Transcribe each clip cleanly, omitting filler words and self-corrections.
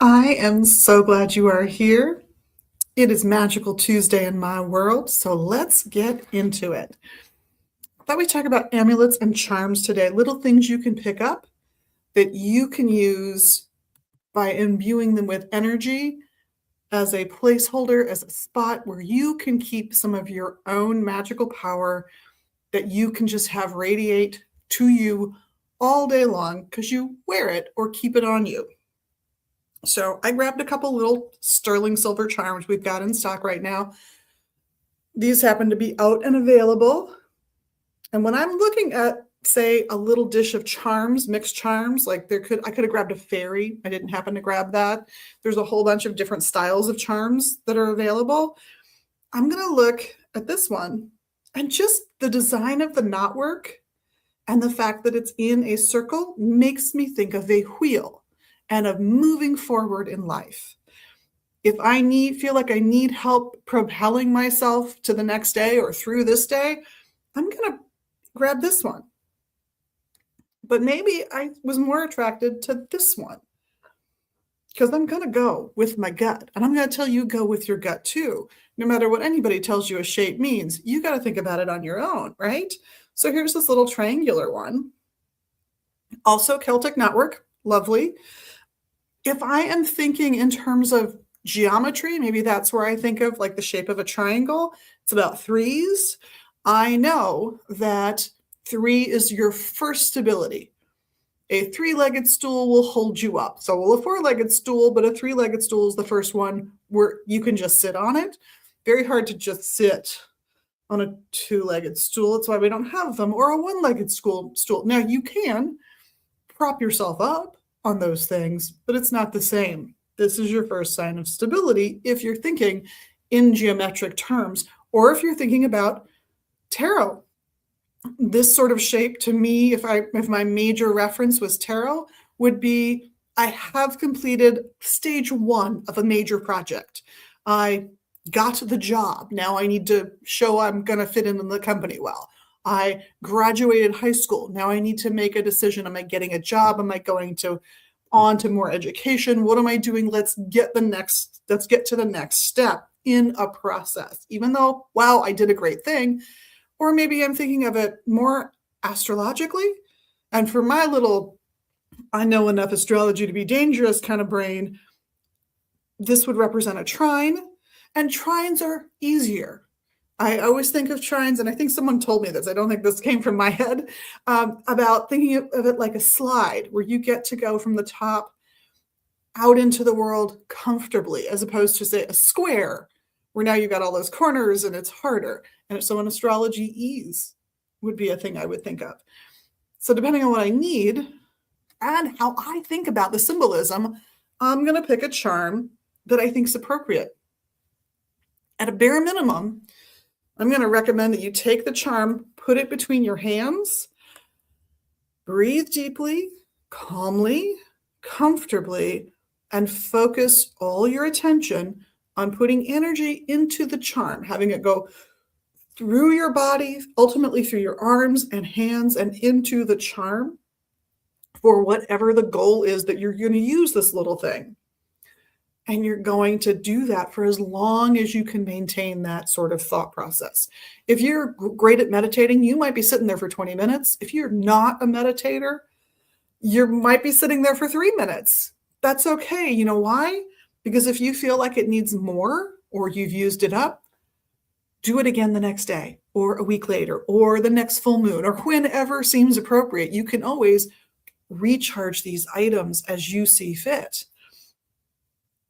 I am so glad you are here. It is Magical Tuesday in my world, so let's get into it. I thought we'd talk about amulets and charms today, little things you can pick up that you can use by imbuing them with energy as a placeholder, as a spot where you can keep some of your own magical power that you can just have radiate to you all day long because you wear it or keep it on you. So I grabbed a couple little sterling silver charms we've got in stock right now. These happen to be out and available. And when I'm looking at, say, a little dish of charms, mixed charms, like I could have grabbed a fairy. I didn't happen to grab that. There's a whole bunch of different styles of charms that are available. I'm going to look at this one, and just the design of the knotwork and the fact that it's in a circle makes me think of a wheel and of moving forward in life. If I feel like I need help propelling myself to the next day or through this day, I'm going to grab this one. But maybe I was more attracted to this one because I'm going to go with my gut. And I'm going to tell you, go with your gut too. No matter what anybody tells you a shape means, you got to think about it on your own, right? So here's this little triangular one. Also Celtic knotwork, lovely. If I am thinking in terms of geometry, maybe that's where I think of like the shape of a triangle. It's about threes. I know that 3 is your first stability. A 3-legged stool will hold you up. So will a 4-legged stool, but a 3-legged stool is the first one where you can just sit on it. Very hard to just sit on a 2-legged stool. That's why we don't have them. Or a 1-legged stool. Now you can prop yourself up on those things, but it's not the same. This is your first sign of stability if you're thinking in geometric terms, or if you're thinking about tarot. This sort of shape to me, if my major reference was tarot, would be I have completed stage 1 of a major project. I got the job. Now I need to show I'm going to fit in the company well. I graduated high school. Now I need to make a decision. Am I getting a job? Am I going on to more education? What am I doing? Let's get to the next step in a process. Even though, wow, I did a great thing. Or maybe I'm thinking of it more astrologically. And for my little, I know enough astrology to be dangerous kind of brain, this would represent a trine. And trines are easier. I always think of trines, and I think someone told me this, I don't think this came from my head, about thinking of it like a slide where you get to go from the top out into the world comfortably, as opposed to, say, a square where now you've got all those corners and it's harder. And so in astrology, ease would be a thing I would think of. So depending on what I need and how I think about the symbolism, I'm going to pick a charm that I think is appropriate. At a bare minimum, I'm going to recommend that you take the charm, put it between your hands, breathe deeply, calmly, comfortably, and focus all your attention on putting energy into the charm, having it go through your body, ultimately through your arms and hands and into the charm for whatever the goal is that you're going to use this little thing. And you're going to do that for as long as you can maintain that sort of thought process. If you're great at meditating, you might be sitting there for 20 minutes. If you're not a meditator, you might be sitting there for 3 minutes. That's okay. You know why? Because if you feel like it needs more or you've used it up, do it again the next day or a week later or the next full moon or whenever seems appropriate. You can always recharge these items as you see fit.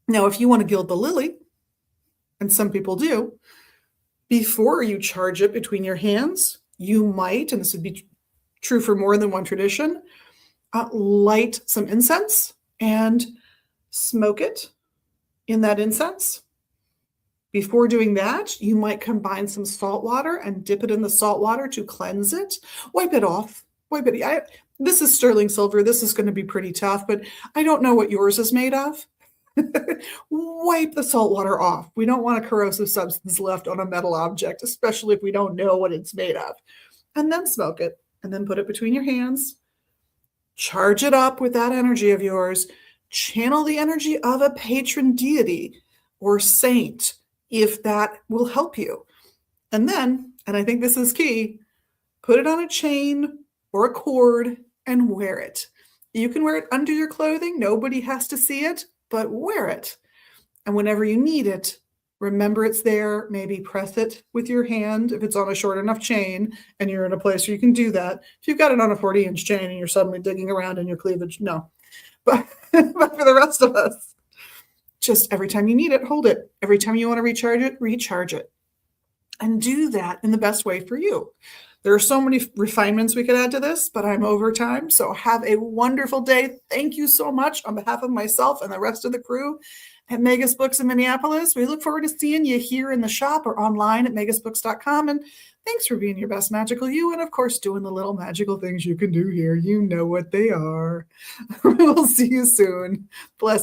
Now, if you want to gild the lily, and some people do, before you charge it between your hands, you might, and this would be true for more than one tradition, light some incense and smoke it in that incense. Before doing that, you might combine some salt water and dip it in the salt water to cleanse it. Wipe it off. This is sterling silver. This is going to be pretty tough, but I don't know what yours is made of. Wipe the salt water off. We don't want a corrosive substance left on a metal object, especially if we don't know what it's made of. And then smoke it, and then put it between your hands. Charge it up with that energy of yours. channel the energy of a patron deity or saint if that will help you. And then, and I think this is key, put it on a chain or a cord and wear it. You can wear it under your clothing. Nobody has to see it, but wear it. And whenever you need it, remember it's there. Maybe press it with your hand if it's on a short enough chain and you're in a place where you can do that. If you've got it on a 40-inch chain and you're suddenly digging around in your cleavage, no. But for the rest of us, just every time you need it, hold it. Every time you want to recharge it, recharge it. And do that in the best way for you. There are so many refinements we could add to this, but I'm over time. So have a wonderful day. Thank you so much on behalf of myself and the rest of the crew at Megas Books in Minneapolis. We look forward to seeing you here in the shop or online at megasbooks.com. And thanks for being your best magical you. And of course, doing the little magical things you can do here. You know what they are. We'll see you soon. Bless.